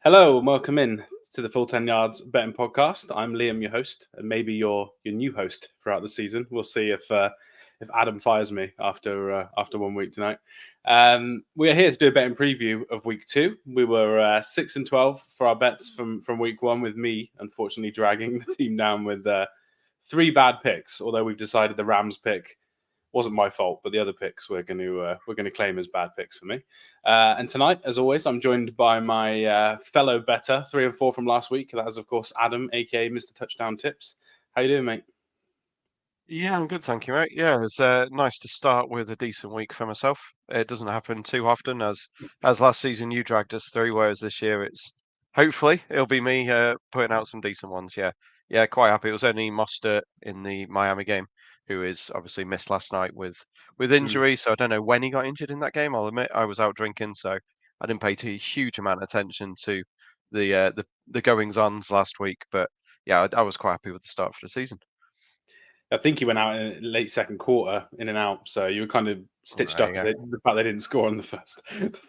Hello and welcome in to the Full 10 Yards Betting Podcast. I'm Liam, your host, and maybe your new host throughout the season. We'll see if Adam fires me after 1 week tonight. We are here to do a betting preview of week 2. We were 6-12 for our bets from week 1, with me unfortunately dragging the team down with 3 bad picks. Although we've decided the Rams pick wasn't my fault, but the other picks we're going to claim as bad picks for me. And tonight, as always, I'm joined by my fellow bettor, 3 and 4 from last week. That is, of course, Adam, aka Mr. Touchdown Tips. How you doing, mate? Yeah, I'm good, thank you, mate. Yeah, it was nice to start with a decent week for myself. It doesn't happen too often, as last season you dragged us through, whereas this year hopefully it'll be me putting out some decent ones. Yeah, yeah, quite happy. It was only Mostert in the Miami game, who is obviously missed last night with injury, so I don't know when he got injured in that game. I'll admit I was out drinking, so I didn't pay a huge amount of attention to the goings-ons last week. But yeah, I was quite happy with the start for the season. I think he went out in late second quarter, in and out. So you were kind of stitched There up you with go. the fact they didn't score on the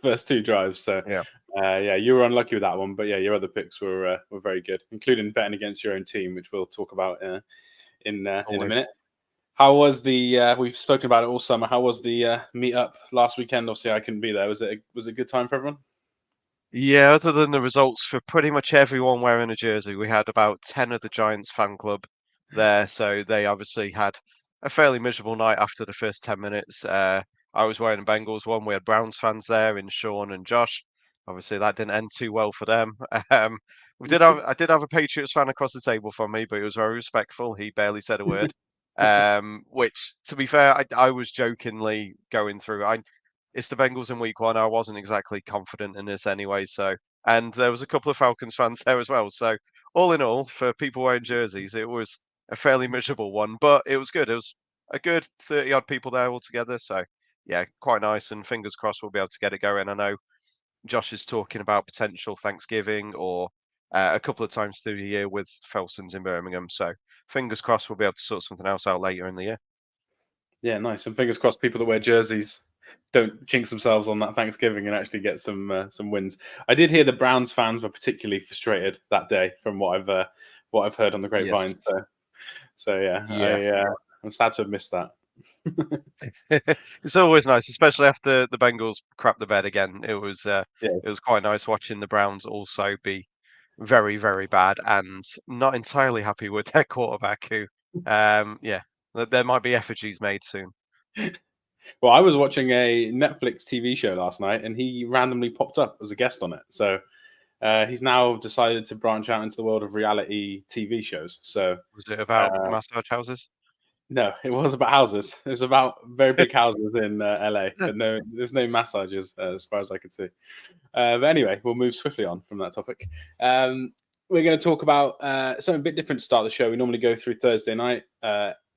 first 2 drives. So Yeah, yeah, you were unlucky with that one. But yeah, your other picks were very good, including betting against your own team, which we'll talk about in a always. minute. How was the? We've spoken about it all summer. How was the meet up last weekend? Obviously, I couldn't be there. Was it a good time for everyone? Yeah, other than the results for pretty much everyone wearing a jersey, we had about 10 of the Giants fan club there, so they obviously had a fairly miserable night after the first 10 minutes. I was wearing a Bengals one. We had Browns fans there in Sean and Josh. Obviously, that didn't end too well for them. I did have a Patriots fan across the table from me, but he was very respectful. He barely said a word. Which, to be fair, I was jokingly going through. It's the Bengals in week 1. I wasn't exactly confident in this anyway. So, and there was a couple of Falcons fans there as well. So, all in all, for people wearing jerseys, it was a fairly miserable one, but it was good. It was a good 30 odd people there altogether. So, yeah, quite nice. And fingers crossed we'll be able to get it going. I know Josh is talking about potential Thanksgiving or a couple of times through the year with Felsons in Birmingham. So, fingers crossed we'll be able to sort something else out later in the year. Yeah, nice. And fingers crossed, people that wear jerseys don't jinx themselves on that Thanksgiving and actually get some wins. I did hear the Browns fans were particularly frustrated that day, from what I've heard on the Yes. grapevine. So yeah, Yeah. I'm sad to have missed that. It's always nice, especially after the Bengals crap the bed again. Yeah, It was quite nice watching the Browns also be very, very bad and not entirely happy with their quarterback who yeah, there might be effigies made soon. well, I was watching a Netflix TV show last night, and he randomly popped up as a guest on it. So he's now decided to branch out into the world of reality TV shows. So Was it about uh, massage houses? no, it was about houses. It was about very big houses in LA, but no, there's no massages as far as I could see. But anyway, we'll move swiftly on from that topic. We're going to talk about something a bit different to start the show. We normally go through Thursday night.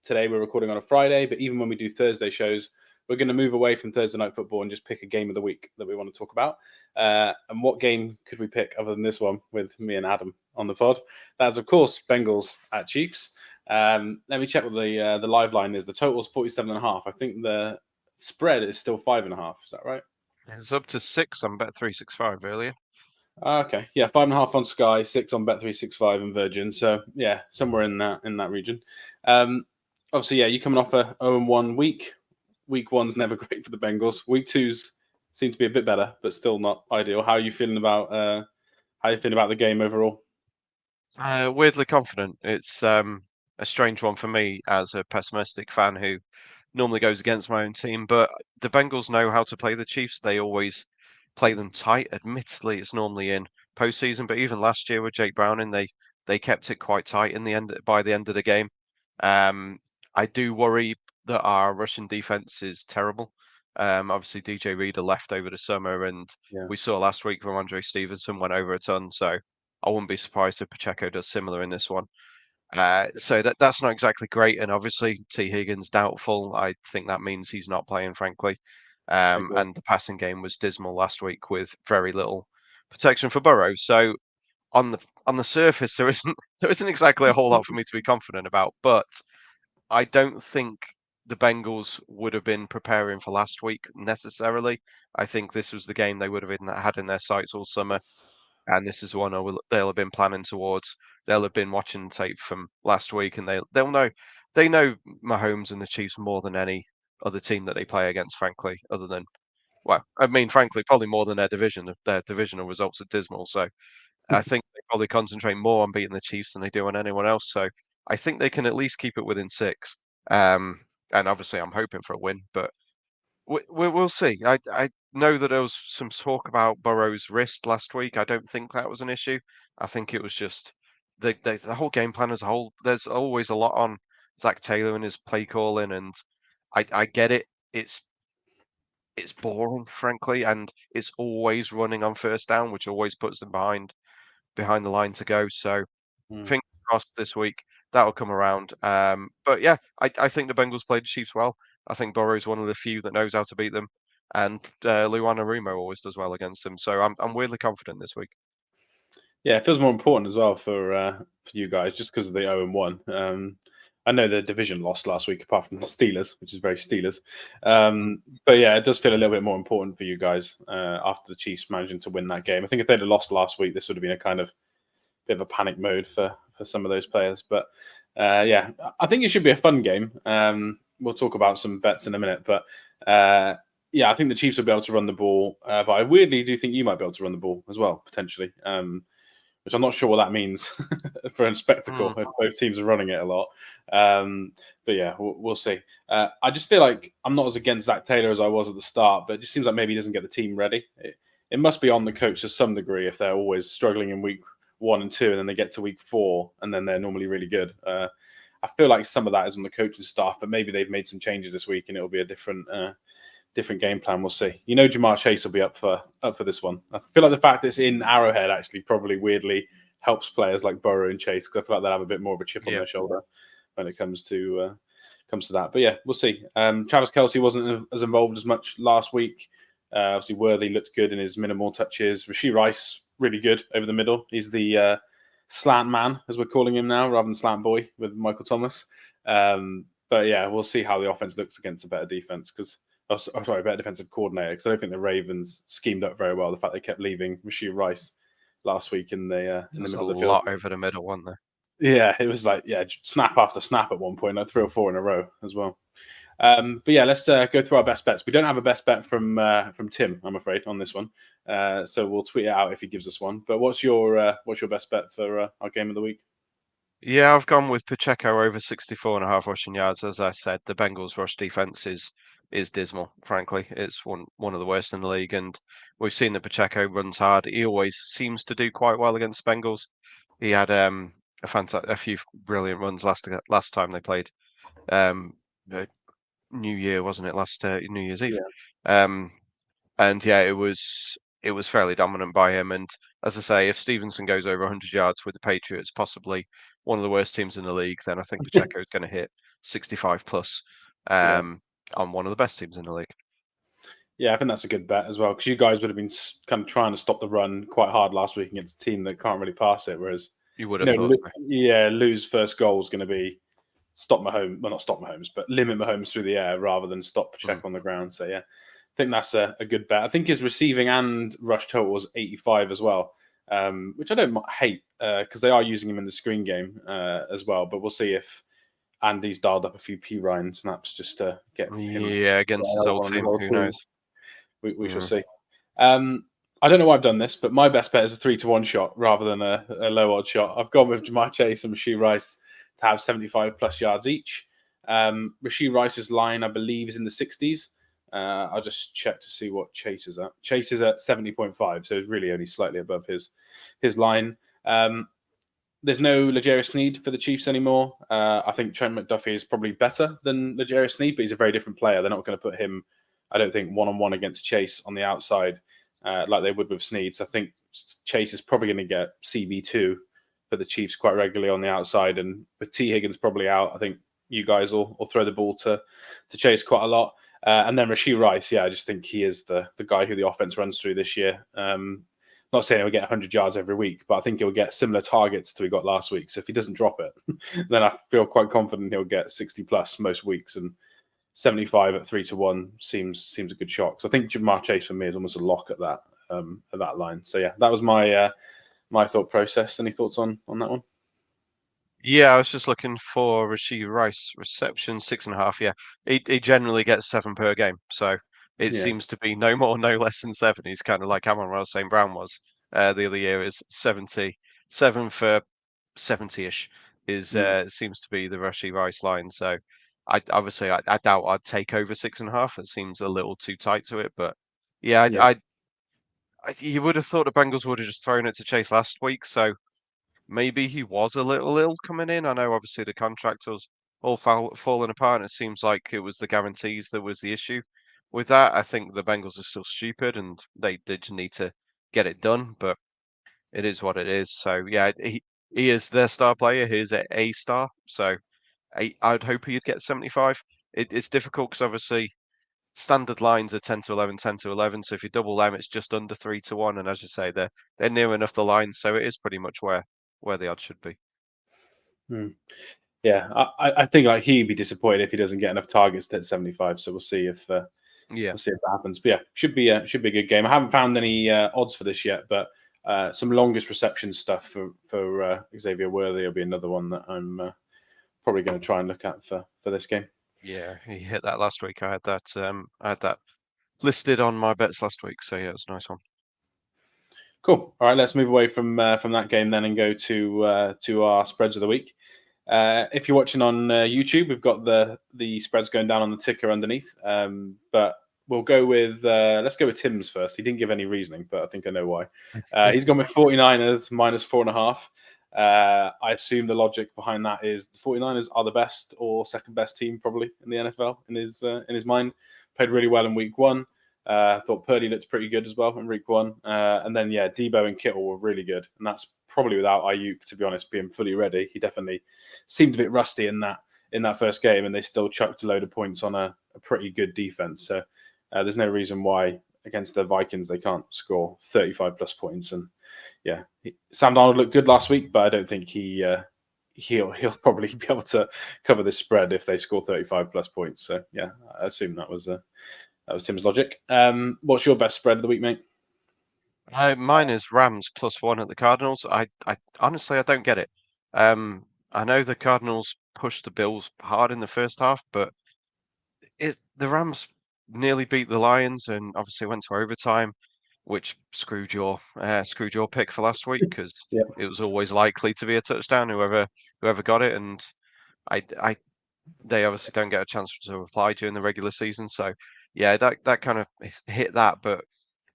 Today we're recording on a Friday, but even when we do Thursday shows, we're going to move away from Thursday night football and just pick a game of the week that we want to talk about. And what game could we pick other than this one with me and Adam on the pod? That's, of course, Bengals at Chiefs. Let me check what the live line is. The total is 47.5. I think the spread is still 5.5. Is that right? It's up to 6 on Bet365 earlier. Okay, yeah, 5.5 on Sky, 6 on Bet365 and Virgin. So yeah, somewhere in that region. Obviously, yeah, you're coming off a 0-1 week. Week 1's never great for the Bengals. Week 2's seem to be a bit better, but still not ideal. How are you feeling about the game overall? Weirdly confident. It's a strange one for me as a pessimistic fan who normally goes against my own team, but the Bengals know how to play the Chiefs. They always play them tight. Admittedly, it's normally in postseason, but even last year with Jake Browning, they kept it quite tight in the end by the end of the game. I do worry that our Russian defense is terrible. Obviously, DJ Reader left over the summer, and Yeah, we saw last week from Andre Stevenson went over a ton. So I wouldn't be surprised if Pacheco does similar in this one. So that's not exactly great, and obviously T Higgins doubtful. I think that means he's not playing, frankly. I agree. And the passing game was dismal last week with very little protection for Burrow. So on the surface, there isn't exactly a whole lot for me to be confident about. But I don't think the Bengals would have been preparing for last week necessarily. I think this was the game they would have had in their sights all summer. and this is one they'll have been planning towards. They'll have been watching tape from last week, and they'll know Mahomes and the Chiefs more than any other team that they play against. Frankly, other than frankly, probably more than their division. Their divisional results are dismal, so I think they probably concentrate more on beating the Chiefs than they do on anyone else. So I think they can at least keep it within 6. And obviously, I'm hoping for a win, but we'll see. I know that there was some talk about Burrow's wrist last week. I don't think that was an issue. I think it was just the whole game plan as a whole. There's always a lot on Zach Taylor and his play calling, and I get it. It's boring, frankly, and it's always running on first down, which always puts them behind the line to go. So fingers crossed this week that'll come around. But yeah, I think the Bengals played the Chiefs well. I think Burrow's one of the few that knows how to beat them, and Lou Anarumo always does well against them. So I'm weirdly confident this week. Yeah, it feels more important as well for you guys just because of the 0-1. I know the division lost last week, apart from the Steelers, which is very Steelers. But yeah, it does feel a little bit more important for you guys after the Chiefs managing to win that game. I think if they'd have lost last week, this would have been a kind of bit of a panic mode for some of those players. But yeah, I think it should be a fun game. We'll talk about some bets in a minute, but yeah, I think the Chiefs will be able to run the ball. But I weirdly do think you might be able to run the ball as well, potentially. Which I'm not sure what that means for a spectacle if both teams are running it a lot. But yeah, we'll see. I just feel like I'm not as against Zach Taylor as I was at the start, but it just seems like maybe he doesn't get the team ready. It must be on the coach to some degree if they're always struggling in week 1 and 2, and then they get to week 4, and then they're normally really good. I feel like some of that is on the coaching staff, but maybe they've made some changes this week, and it'll be a different game plan. We'll see. Jamar Chase will be up for this one. I feel like the fact that it's in Arrowhead actually probably weirdly helps players like Burrow and Chase, because I feel like they'll have a bit more of a chip on their shoulder when it comes to that. But yeah, we'll see. Travis Kelce wasn't as involved as much last week. Obviously, Worthy looked good in his minimal touches. Rashee Rice really good over the middle. He's the slant man, as we're calling him now, rather than slant boy with Michael Thomas. But yeah, we'll see how the offense looks against a better defense, because better defensive coordinator, because I don't think the Ravens schemed up very well. The fact they kept leaving Rashee Rice last week in the middle of the field. A lot over the middle, wasn't there? Yeah, it was like snap after snap at one point, like 3 or 4 in a row as well. But yeah, let's go through our best bets. We don't have a best bet from Tim, I'm afraid, on this one. So we'll tweet it out if he gives us one. But what's your best bet for our game of the week? Yeah, I've gone with Pacheco over 64.5 rushing yards. As I said, the Bengals' rush defense is dismal, frankly. It's one of the worst in the league, and we've seen that Pacheco runs hard. He always seems to do quite well against the Bengals. He had a few brilliant runs last time they played. New Year, wasn't it? Last New Year's Eve. Yeah. And yeah, it was fairly dominant by him. And as I say, if Stevenson goes over 100 yards with the Patriots, possibly one of the worst teams in the league, then I think Pacheco is going to hit 65 plus on one of the best teams in the league. Yeah, I think that's a good bet as well, because you guys would have been kind of trying to stop the run quite hard last week against a team that can't really pass it, whereas you would have thought, Lou's first goal is going to be not stop Mahomes, but limit Mahomes through the air rather than stop Pacheco on the ground. So yeah, I think that's a good bet. I think his receiving and rush total was 85 as well, which I don't hate, because they are using him in the screen game as well. But we'll see if Andy's dialed up a few P. Ryan snaps just to get him. Yeah, against his old team. Who knows? We shall see. I don't know why I've done this, but my best bet is a 3-1 shot rather than a low odd shot. I've gone with Jamar Chase and Rashee Rice to have 75 plus yards each. Rashee Rice's line, I believe, is in the 60s. I'll just check to see what Chase is at. Chase is at 70.5, so it's really only slightly above his line. There's no L'Jarius Sneed for the Chiefs anymore. I think Trent McDuffie is probably better than L'Jarius Sneed, but he's a very different player. They're not going to put him, I don't think, one-on-one against Chase on the outside like they would with Sneed. So I think Chase is probably going to get CB2 for the Chiefs quite regularly on the outside. And with T. Higgins probably out, I think you guys will throw the ball to Chase quite a lot. And then Rashee Rice, I just think he is the guy who the offense runs through this year. Not saying he'll get 100 yards every week, but I think he'll get similar targets to he got last week. So if he doesn't drop it, then I feel quite confident he'll get 60 plus most weeks, and 75 at 3-1 seems a good shot. So I think Jamar Chase for me is almost a lock at that line. So yeah, that was my my thought process. Any thoughts on that one? Yeah, I was just looking for Rasheed Rice reception 6.5. Yeah, he generally gets 7 per game, so it Yeah. seems to be no more, no less than 7. He's kind of like Amon-Ra St. Brown was the other year. Is 77 for 70-ish is seems to be the Rasheed Rice line. So I doubt I'd take over 6.5. It seems a little too tight to it, but yeah, you would have thought the Bengals would have just thrown it to Chase last week, so. Maybe he was a little ill coming in. I know obviously the contract was all falling apart, and it seems like it was the guarantees that was the issue with that. I think the Bengals are still stupid, and they did need to get it done, but it is what it is. So yeah, he is their star player. He's a star. So I'd hope he'd get 75. It's difficult because obviously standard lines are 10 to 11, 10 to 11. So if you double them, it's just under 3-1. And as you say, they're near enough the line, so it is pretty much where the odds should be. Yeah, I think like he'd be disappointed if he doesn't get enough targets to hit 75. So we'll see if that happens. But yeah, should be a good game. I haven't found any odds for this yet, but some longest reception stuff for Xavier Worthy will be another one that I'm probably going to try and look at for this game. Yeah, he hit that last week. I had that listed on my bets last week. So yeah, it was a nice one. Cool. All right, let's move away from that game then and go to our spreads of the week. If you're watching on YouTube, we've got the spreads going down on the ticker underneath. But we'll go with let's go with Tim's first. He didn't give any reasoning, but I think I know why. He's gone with 49ers minus 4.5. I assume the logic behind that is the 49ers are the best or second best team probably in the NFL in his mind. Played really well in week 1. Thought Purdy looked pretty good as well in week 1. And then, yeah, Debo and Kittle were really good. And that's probably without Ayuk, to be honest, being fully ready. He definitely seemed a bit rusty in that first game, and they still chucked a load of points on a pretty good defense. So there's no reason why against the Vikings they can't score 35 plus points. And yeah, Sam Darnold looked good last week, but I don't think he'll probably be able to cover this spread if they score 35 plus points. So yeah, I assume that was Tim's logic. What's your best spread of the week, mate? Mine is Rams +1 at the Cardinals. I honestly I don't get it. I know the Cardinals pushed the Bills hard in the first half, but the Rams nearly beat the Lions and obviously went to overtime, which screwed your pick for last week because Yep. it was always likely to be a touchdown, whoever got it, and they obviously don't get a chance to reply during the regular season. So yeah, that kind of hit that, but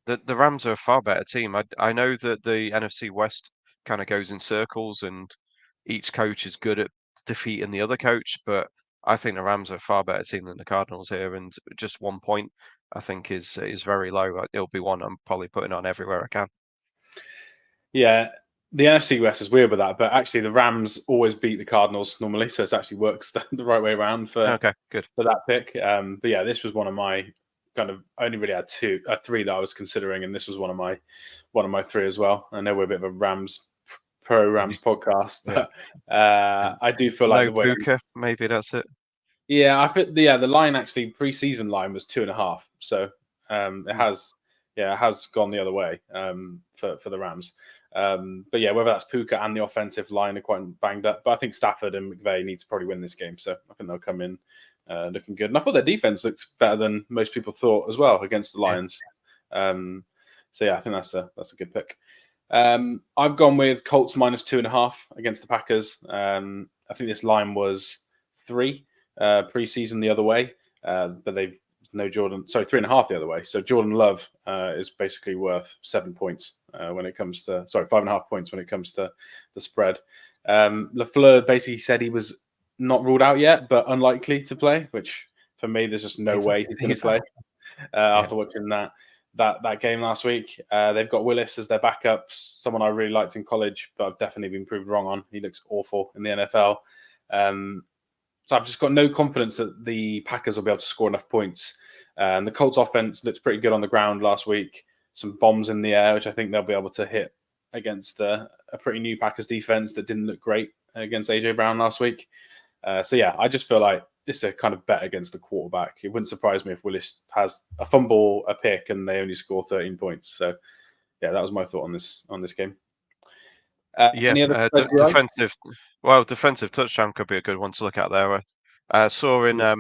the Rams are a far better team. I know that the NFC West kind of goes in circles and each coach is good at defeating the other coach, but I think the Rams are a far better team than the Cardinals here, and just 1 point I think is very low. It'll be one I'm probably putting on everywhere I can. Yeah, the NFC West is weird with that, but actually the Rams always beat the Cardinals normally, so it actually works the right way around for that pick. But yeah, this was one of my I only really had 3 that I was considering, and this was one of my 3 as well. I know we're a bit of a pro Rams podcast, but I do feel like the way Puka, maybe that's it. Yeah, I think the line actually preseason line was 2.5, so it has gone the other way for the Rams. But yeah, whether that's Puka and the offensive line are quite banged up, but I think Stafford and McVay need to probably win this game, so I think they'll come in looking good. And I thought their defense looks better than most people thought as well against the Lions. So yeah, I think that's a good pick. I've gone with Colts minus 2.5 against the Packers. I think this line was 3 preseason the other way, but they've no Jordan. Sorry, 3.5 the other way. So Jordan Love is basically worth 7 points when it comes to 5.5 points when it comes to the spread. LaFleur basically said he was not ruled out yet, but unlikely to play. Which for me, there's just no way he's going to play after watching that game last week. They've got Willis as their backup, someone I really liked in college, but I've definitely been proved wrong on. He looks awful in the NFL. So I've just got no confidence that the Packers will be able to score enough points. And the Colts offense looked pretty good on the ground last week. Some bombs in the air, which I think they'll be able to hit against a pretty new Packers defense that didn't look great against AJ Brown last week. So yeah, I just feel like this is a kind of bet against the quarterback. It wouldn't surprise me if Willis has a fumble, a pick, and they only score 13 points. So yeah, that was my thought on this game. Yeah, Any other spreads you like? defensive touchdown could be a good one to look at there. I saw in a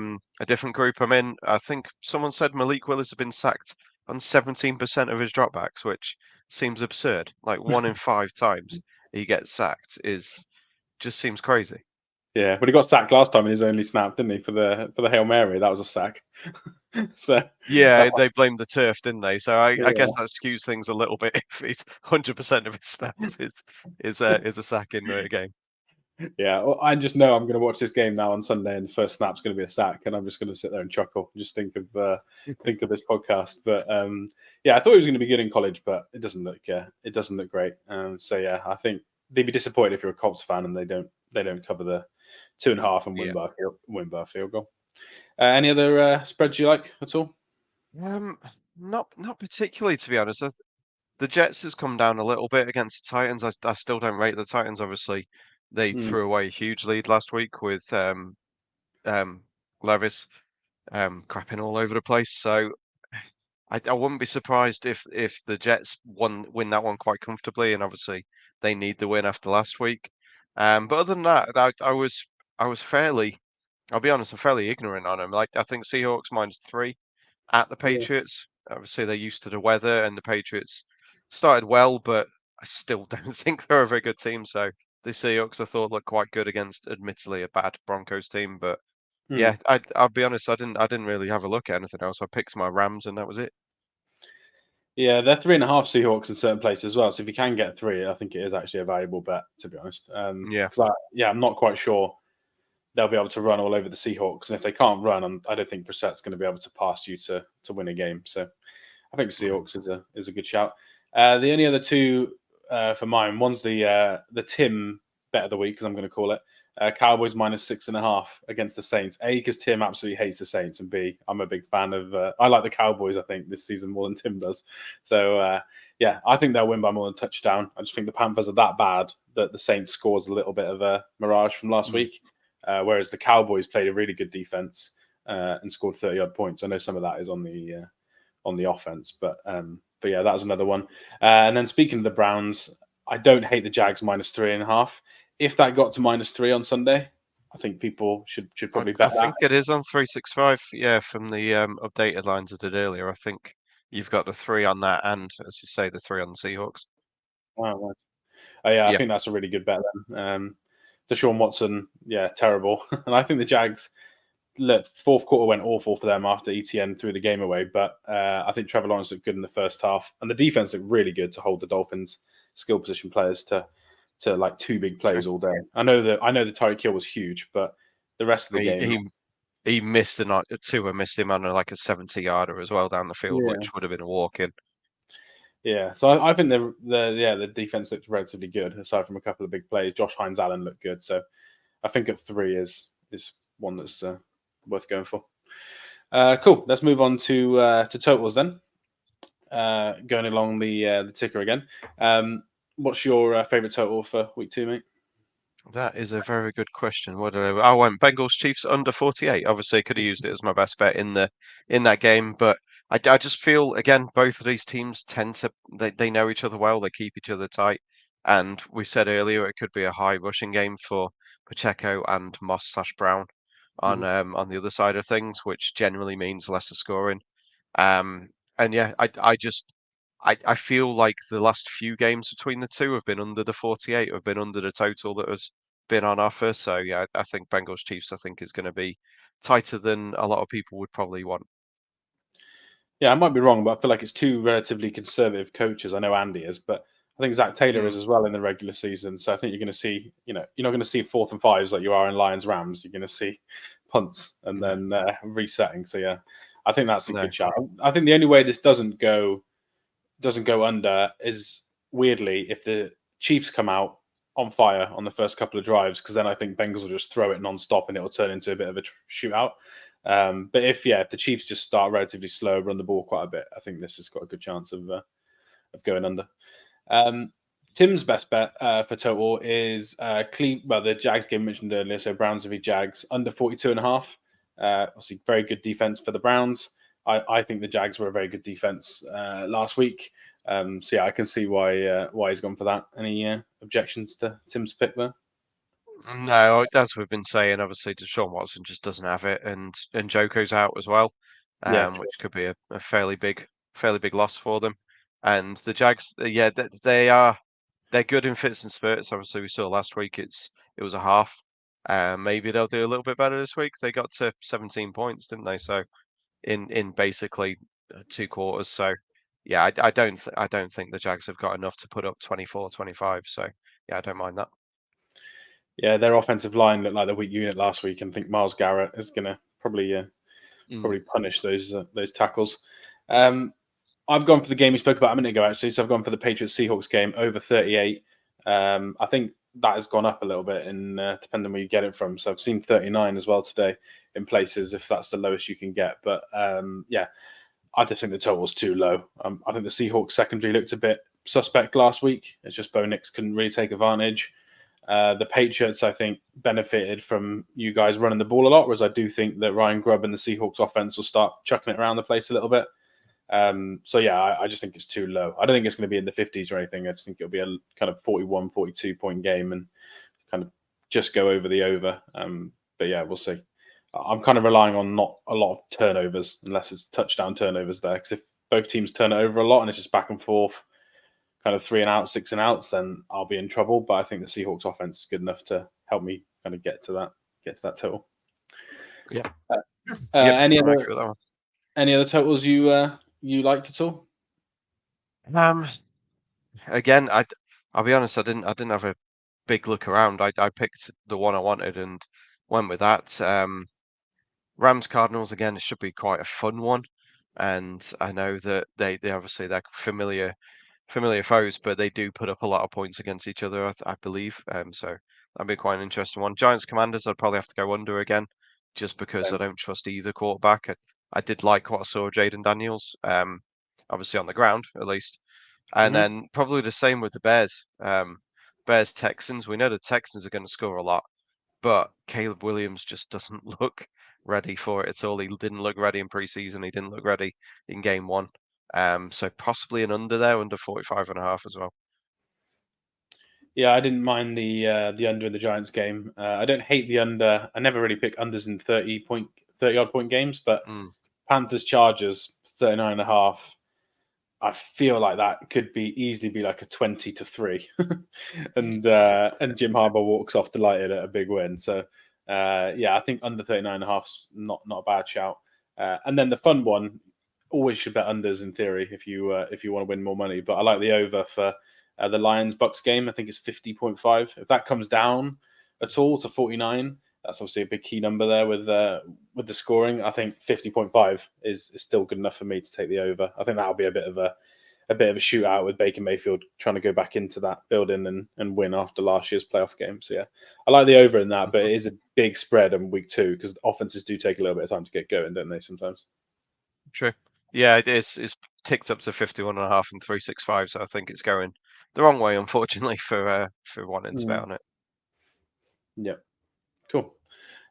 different group I'm in, I think someone said Malik Willis had been sacked on 17% of his dropbacks, which seems absurd. Like 1 in 5 times he gets sacked just seems crazy. Yeah, but he got sacked last time in his only snap, didn't he? For the Hail Mary, that was a sack. So Yeah, that they blamed the turf, didn't they? So I guess yeah. that skews things a little bit if it's 100% of his snaps is a sack in the game. Yeah, well, I just know I'm going to watch this game now on Sunday, and the first snap's going to be a sack, and I'm just going to sit there and chuckle, and just think of this podcast. But yeah, I thought he was going to be good in college, but it doesn't look great. So yeah, I think they'd be disappointed if you're a Colts fan and they don't cover the 2.5 and Yeah. win by a field goal. Any other spreads you like at all? Not particularly, to be honest. The Jets has come down a little bit against the Titans. I still don't rate the Titans. Obviously, they Mm, threw away a huge lead last week with Levis crapping all over the place. So I wouldn't be surprised if the Jets win that one quite comfortably. And obviously, they need the win after last week. But other than that, I was fairly. I'll be honest, I'm fairly ignorant on them. Like I think Seahawks -3 at the yeah. Patriots. Obviously, they're used to the weather, and the Patriots started well, but I still don't think they're a very good team. So the Seahawks, I thought, looked quite good against, admittedly, a bad Broncos team. But Mm. yeah, I'll be honest, I didn't really have a look at anything else. I picked my Rams, and that was it. Yeah, they're 3.5 Seahawks in certain places as well. So if you can get 3, I think it is actually a valuable bet, to be honest. Yeah, Because I'm not quite sure they'll be able to run all over the Seahawks, and if they can't run, I don't think Brissett's going to be able to pass you to win a game. So I think Seahawks is a good shout. The only other two for mine, one's the Tim bet of the week, as I'm going to call it. Cowboys -6.5 against the Saints. A, because Tim absolutely hates the Saints, and B, I'm a big fan of. I like the Cowboys. I think this season more than Tim does. So yeah, I think they'll win by more than a touchdown. I just think the Panthers are that bad that the Saints scores a little bit of a mirage from last mm. week, whereas the Cowboys played a really good defense and scored 30 odd points. I know some of that is on the offense, but yeah, that was another one. And then speaking of the Browns, I don't hate the Jags -3.5. If that got to -3 on Sunday, I think people should I, probably I bet that. think it is on 365. Yeah, from the updated lines I did earlier. I think you've got the 3 on that, and as you say, the 3 on the Seahawks. Oh, right. Oh, yeah, I Yeah, think that's a really good bet then. Deshaun Watson, yeah, terrible. And I think the Jags, look, fourth quarter went awful for them after ETN threw the game away. But I think Trevor Lawrence looked good in the first half, and the defense looked really good to hold the Dolphins' skill position players to like 2 big plays okay. all day. I know that Tyreek Hill was huge, but the rest of the He game, he he missed Tua missed him on like a 70-yarder as well down the field, yeah, which would have been a walk in. yeah. So I think the defense looked relatively good aside from a couple of big plays. Josh Hines Allen looked good, so I think at 3 is one that's worth going for. Cool. Let's move on to totals then. Going along the ticker again. What's your favorite total for week 2, mate? That is a very good question. What did I went Bengals Chiefs under 48. Obviously, could have used it as my best bet in that game, but I just feel again both of these teams tend to they know each other well. They keep each other tight, and we said earlier it could be a high rushing game for Pacheco and Moss/Brown Mhm. on the other side of things, which generally means lesser scoring. And yeah, I feel like the last few games between the two have been under the 48, have been under the total that has been on offer. So yeah, I think Bengals Chiefs, I think is going to be tighter than a lot of people would probably want. Yeah, I might be wrong, but I feel like it's 2 relatively conservative coaches. I know Andy is, but I think Zach Taylor is Mm, as well in the regular season. So I think you're going to see, you're not going to see 4th and 5s like you are in Lions Rams. You're going to see punts and no, then resetting. So yeah, I think that's a no, good shot. I think the only way this doesn't go under is weirdly if the Chiefs come out on fire on the first couple of drives, because then I think Bengals will just throw it non-stop and it will turn into a bit of a shootout. But if the Chiefs just start relatively slow, run the ball quite a bit, I think this has got a good chance of going under. Tim's best bet for total is the Jags game mentioned earlier, so Browns v Jags under 42.5. Obviously, very good defense for the Browns. I think the Jags were a very good defense last week. So yeah, I can see why he's gone for that. Any objections to Tim's pick there? No, as we've been saying, obviously Deshaun Watson just doesn't have it, and Joko's out as well, Yeah, which could be a fairly big loss for them. And the Jags, yeah, they're good in fits and spurts. Obviously, we saw last week it was a half. Maybe they'll do a little bit better this week. They got to 17 points, didn't they? So in basically 2 quarters. So yeah, I don't think the Jags have got enough to put up 24, 25. So yeah, I don't mind that. yeah, their offensive line looked like the weak unit last week, and I think Myles Garrett is going to probably punish those tackles. I've gone for the game we spoke about a minute ago, actually. So I've gone for the Patriots Seahawks game over 38. I think that has gone up a little bit, in depending where you get it from. So I've seen 39 as well today in places, if that's the lowest you can get. But yeah, I just think the total's too low. I think the Seahawks secondary looked a bit suspect last week. It's just Bo Nix couldn't really take advantage. The Patriots, I think, benefited from you guys running the ball a lot, whereas I do think that Ryan Grubb and the Seahawks offense will start chucking it around the place a little bit. So yeah, I just think it's too low. I don't think it's going to be in the 50s or anything. I just think it'll be a kind of 41, 42 point game and kind of just go over the over. But yeah, we'll see. I'm kind of relying on not a lot of turnovers, unless it's touchdown turnovers there. Because if both teams turn it over a lot and it's just back and forth, kind of 3 and out, 6 and outs, then I'll be in trouble. But I think the Seahawks offense is good enough to help me kind of get to that total. Yeah. Any other totals you liked at all? Again, I'll be honest, I didn't have a big look around. I picked the one I wanted and went with that. Rams Cardinals again, it should be quite a fun one. And I know that they obviously they're familiar foes, but they do put up a lot of points against each other, I believe. So that'd be quite an interesting one. Giants Commanders, I'd probably have to go under again, just because I don't trust either quarterback. I did like what I saw of Jaden Daniels, obviously on the ground at least. And then probably the same with the Bears. Bears Texans. We know the Texans are going to score a lot, but Caleb Williams just doesn't look ready for it at all. He didn't look ready in preseason. He didn't look ready in game one. So possibly an under there, under 45.5 as well. Yeah, I didn't mind the under in the Giants game. I don't hate the under. I never really pick unders in 30 odd point games, but Panthers Chargers 39.5. I feel like that could easily be like a 20-3, and Jim Harbaugh walks off delighted at a big win. So yeah, I think under 39.5 is not a bad shout. And then the fun one, always should bet unders in theory if you want to win more money. But I like the over for the Lions Bucks game. I think it's 50.5. If that comes down at all to 49, that's obviously a big key number there with the scoring. I think 50.5 is still good enough for me to take the over. I think that'll be a bit of a shootout with Baker Mayfield trying to go back into that building and win after last year's playoff game. So yeah, I like the over in that, but it is a big spread on week 2 because offenses do take a little bit of time to get going, don't they? Sometimes. True. Yeah, it is. It's ticked up to 51.5 and 365, so I think it's going the wrong way, unfortunately, for wanting to bet on it. Yeah. Cool.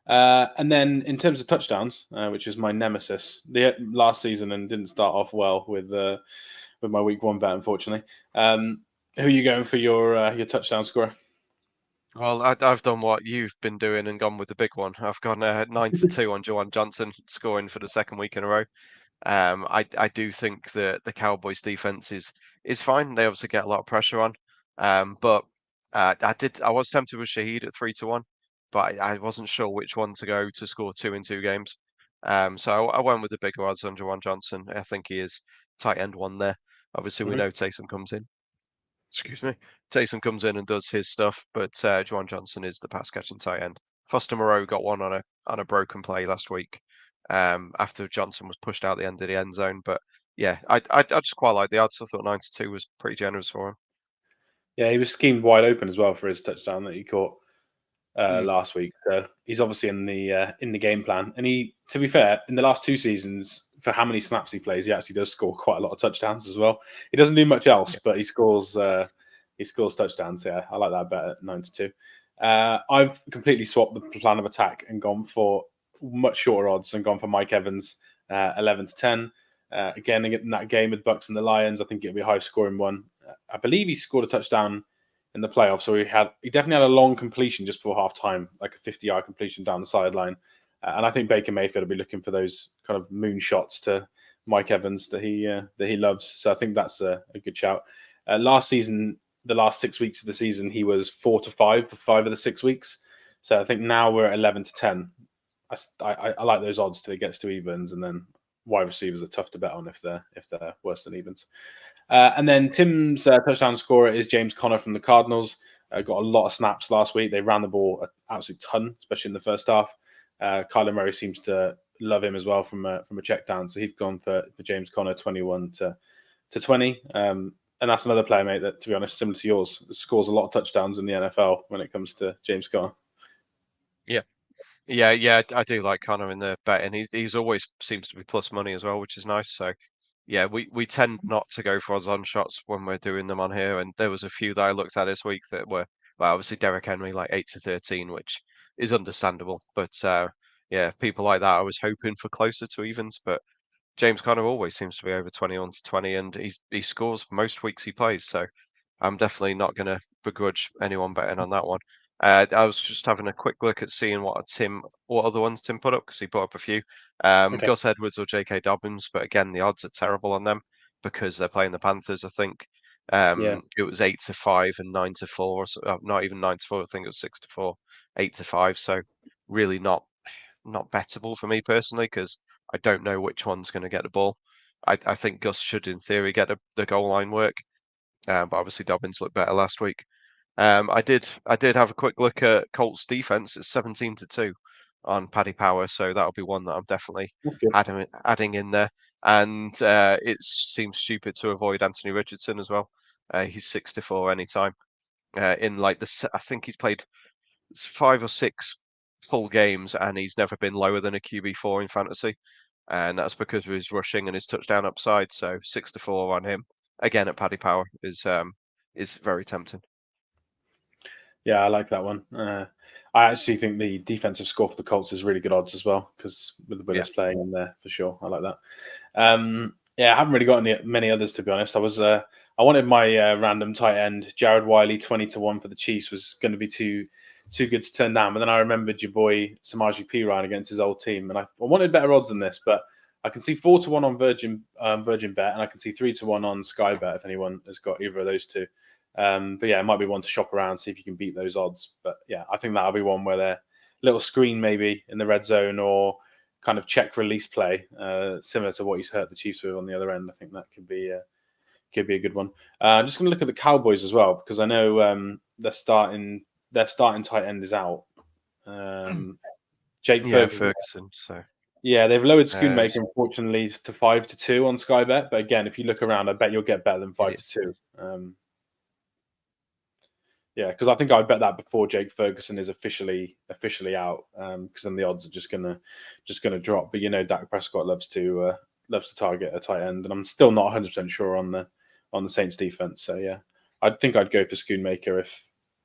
And then in terms of touchdowns, which is my nemesis, the last season and didn't start off well with my week 1 bet, unfortunately. Who are you going for your touchdown scorer? Well, I've done what you've been doing and gone with the big one. I've gone 9-2 on Juwan Johnson scoring for the second week in a row. I do think that the Cowboys defense is fine. They obviously get a lot of pressure on, but I was tempted with Shaheed at 3-1, but I wasn't sure which one to go to score 2 in 2 games. So I went with the bigger odds on Juwan Johnson. I think he is tight end 1 there. Obviously, we know Taysom comes in. Excuse me. Taysom comes in and does his stuff, but Juwan Johnson is the pass catching tight end. Foster Moreau got one on a broken play last week. After Johnson was pushed out the end of the end zone. But yeah, I just quite like the odds. I thought 9-2 was pretty generous for him. Yeah, he was schemed wide open as well for his touchdown that he caught last week. So he's obviously in the game plan. And he, to be fair, in the last 2 seasons, for how many snaps he plays, he actually does score quite a lot of touchdowns as well. He doesn't do much else, but he scores touchdowns. Yeah, I like that bet at 9-2. I've completely swapped the plan of attack and gone for much shorter odds and gone for Mike Evans 11-10. again in that game with Bucks and the Lions. I think it'll be a high scoring one. I believe he scored a touchdown in the playoffs, so he definitely had a long completion just before half time, like a 50-yard completion down the sideline. And I think Baker Mayfield will be looking for those kind of moon shots to Mike Evans that he loves. So I think that's a good shout. Last season, the last 6 weeks of the season, he was 4-5 for 5 of the 6 weeks. So I think now we're at 11-10. I like those odds till it gets to evens, and then wide receivers are tough to bet on if they're worse than evens. And then Tim's touchdown scorer is James Conner from the Cardinals. Got a lot of snaps last week. They ran the ball an absolute ton, especially in the first half. Kyler Murray seems to love him as well from a check down. So he's gone for James Conner 21-20. And that's another player, mate, that, to be honest, similar to yours, scores a lot of touchdowns in the NFL when it comes to James Conner. Yeah, I do like Connor in the bet, and he's always seems to be plus money as well, which is nice. So yeah, we tend not to go for odds on shots when we're doing them on here, and there was a few that I looked at this week that were, well, obviously Derrick Henry like 8-13, which is understandable, but yeah, people like that I was hoping for closer to evens, but James Conner always seems to be over 21-20, and he scores most weeks he plays, so I'm definitely not going to begrudge anyone betting on that one. I was just having a quick look at seeing what other ones Tim put up, because he put up a few. Okay. Gus Edwards or J.K. Dobbins, but again, the odds are terrible on them because they're playing the Panthers. I think Yeah. it was 8-5 and 9-4, or not even 9-4. I think it was 6-4, 8-5. So really not bettable for me personally, because I don't know which one's going to get the ball. I think Gus should, in theory, get the goal line work, but obviously Dobbins looked better last week. I did have a quick look at Colts defense. It's 17-2 on Paddy Power, so that'll be one that I'm definitely adding in there. And it seems stupid to avoid Anthony Richardson as well. He's 6-4 anytime. In like I think he's played 5 or 6 full games, and he's never been lower than a QB4 in fantasy, and that's because of his rushing and his touchdown upside. So 6-4 on him again at Paddy Power is very tempting. Yeah, I like that one. I actually think the defensive score for the Colts is really good odds as well, because with the Willis playing in there for sure. I like that. Yeah, I haven't really got many others, to be honest. I wanted my random tight end, Jared Wiley, 20-1 for the Chiefs, was going to be too good to turn down. But then I remembered your boy Samaje Perine against his old team, and I wanted better odds than this, but I can see 4-1 on Virgin Bet, and I can see 3-1 on Sky Bet if anyone has got either of those two. But yeah, it might be one to shop around, see if you can beat those odds. But yeah, I think that'll be one where they're little screen maybe in the red zone, or kind of check release play, similar to what he's hurt the Chiefs with on the other end. I think that could be a good one. I'm just going to look at the Cowboys as well, because I know their starting tight end is out. Jake Ferguson. So yeah, they've lowered Schoonmaker unfortunately to 5-2 on Sky Bet. But again, if you look around, I bet you'll get better than 5-2. Yeah, because I think I bet that before Jake Ferguson is officially out, because then the odds are just gonna drop. But you know, Dak Prescott loves to target a tight end, and I'm still not 100% sure on the Saints defense. So yeah, I think I'd go for Schoonmaker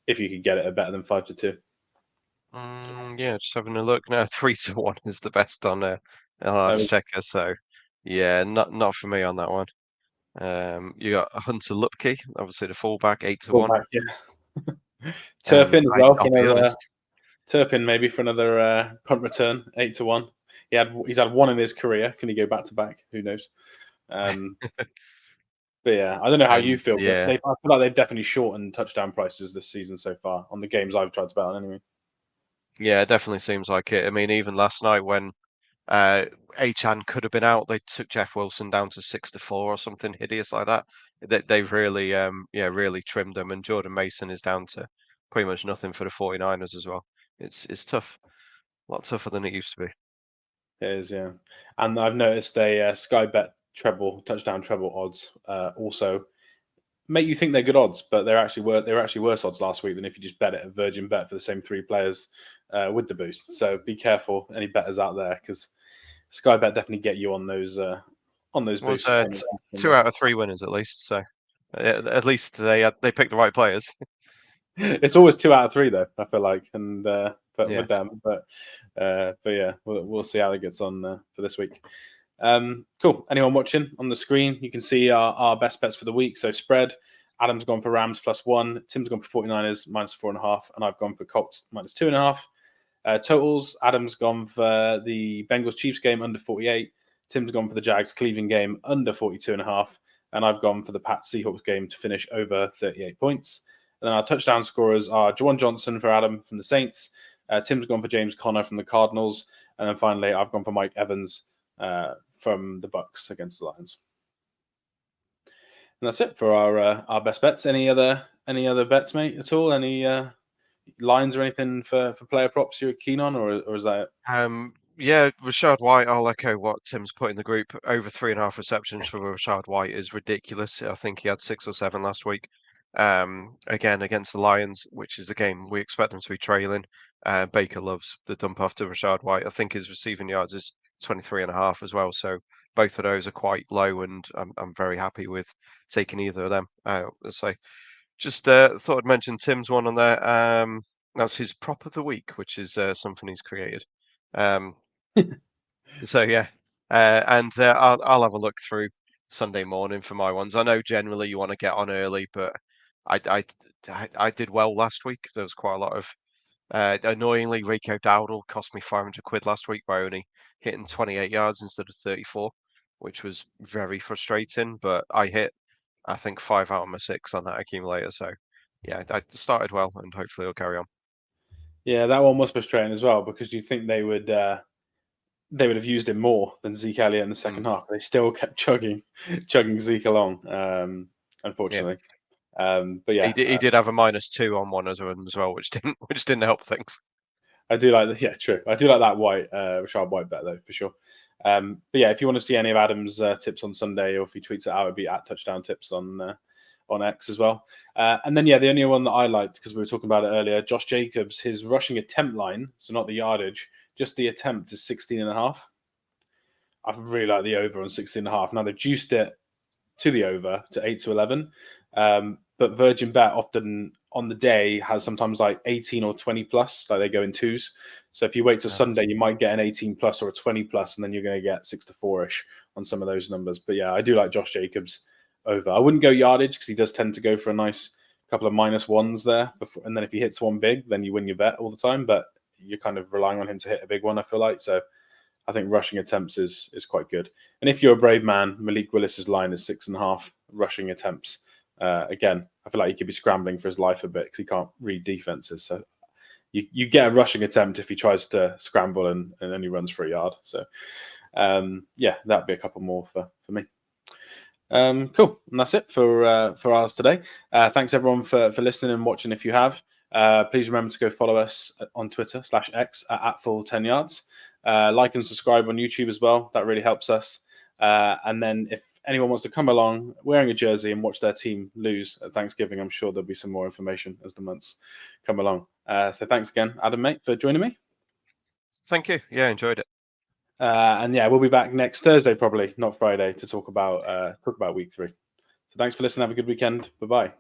if you could get it at better than 5-2. Yeah, just having a look now. 3-1 is the best on Odds Checker. So yeah, not for me on that one. You got Hunter Lupke, obviously the fullback, 8-1. Yeah. Turpin as well. I'll be honest. Turpin maybe for another punt return, 8-1. He's had one in his career. Can he go back to back? Who knows? But yeah, I don't know how you feel, but I feel like they've definitely shortened touchdown prices this season so far on the games I've tried to bet on anyway. Yeah, it definitely seems like it. I mean, even last night when Achane could have been out, they took Jeff Wilson down to 6-4 or something hideous like that. They've really, really trimmed them, and Jordan Mason is down to pretty much nothing for the 49ers as well. It's tough, a lot tougher than it used to be. It is, yeah. And I've noticed they Sky Bet touchdown treble odds also make you think they're good odds, but they were actually worse odds last week than if you just bet it at Virgin Bet for the same 3 players with the boost. So be careful, any bettors out there, because Sky Bet definitely get you on those boosts. 2 out of 3 winners at least. So at least they picked the right players. It's always 2 out of 3 though, I feel like, and with them, but yeah, we'll see how it gets on for this week. Cool. Anyone watching on the screen, you can see our best bets for the week. So spread, Adam's gone for Rams +1, Tim's gone for 49ers -4.5, and I've gone for Colts -2.5. Totals, Adam's gone for the Bengals Chiefs game under 48. Tim's gone for the Jags Cleveland game under 42.5. And I've gone for the Pats Seahawks game to finish over 38 points. And then our touchdown scorers are Jawan Johnson for Adam from the Saints. Tim's gone for James Conner from the Cardinals. And then finally, I've gone for Mike Evans from the Bucks against the Lions. And that's it for our best bets. Any other bets, mate, at all? Any lines or anything for player props you're keen on, or is that it? Yeah, Rashad White, I'll echo what Tim's put in the group. Over 3.5 receptions for Rashad White is ridiculous. I think he had 6 or 7 last week. Again, against the Lions, which is the game we expect them to be trailing. Baker loves the dump off to Rashad White. I think his receiving yards is 23.5 as well. So both of those are quite low, and I'm very happy with taking either of them. So just thought I'd mention Tim's one on there. That's his prop of the week, which is something he's created. So yeah, and I'll have a look through Sunday morning for my ones. I know generally you want to get on early, but I did well last week. There was quite a lot of annoyingly, Rico Dowdle cost me 500 quid last week by only hitting 28 yards instead of 34, which was very frustrating. But I hit, I think, 5 out of my 6 on that accumulator. So yeah, I started well, and hopefully it'll carry on. Yeah, that one was frustrating as well, because you think they would have used him more than Zeke Elliott in the second half. They still kept chugging Zeke along, unfortunately. Yeah. But yeah, he did have a -2 on one as well, which didn't help things. I do like true. I do like that Rashad White bet though, for sure. But yeah, if you want to see any of Adam's tips on Sunday, or if he tweets it out, it'd be at Touchdown Tips on X as well. And then, yeah, the only one that I liked, because we were talking about it earlier, Josh Jacobs, his rushing attempt line, so not the yardage, just the attempt, is 16.5. I really like the over on 16.5. Now they've juiced it to the over to 8 to 11. But Virgin Bet often on the day has sometimes like 18 or 20 plus, like they go in twos. So if you wait till Sunday, you might get an 18 plus or a 20 plus, and then you're going to get 6 to 4-ish on some of those numbers. But yeah, I do like Josh Jacobs over. I wouldn't go yardage, because he does tend to go for a nice couple of -1s there. And then if he hits one big, then you win your bet all the time. But you're kind of relying on him to hit a big one, I feel like. So I think rushing attempts is quite good. And if you're a brave man, Malik Willis's line is 6.5 rushing attempts. Again, I feel like he could be scrambling for his life a bit, because he can't read defenses. So you get a rushing attempt if he tries to scramble and only runs for a yard. So yeah, that'd be a couple more for me. Cool, and that's it for ours today. Thanks everyone for listening and watching. If you have, please remember to go follow us on Twitter /X at @full10yards. Like and subscribe on YouTube as well. That really helps us. And then if anyone wants to come along wearing a jersey and watch their team lose at Thanksgiving, I'm sure there'll be some more information as the months come along. So thanks again, Adam, mate, for joining me. Thank you. Yeah, enjoyed it. And yeah, we'll be back next Thursday, probably not Friday, to talk about week 3. So thanks for listening. Have a good weekend. Bye-bye.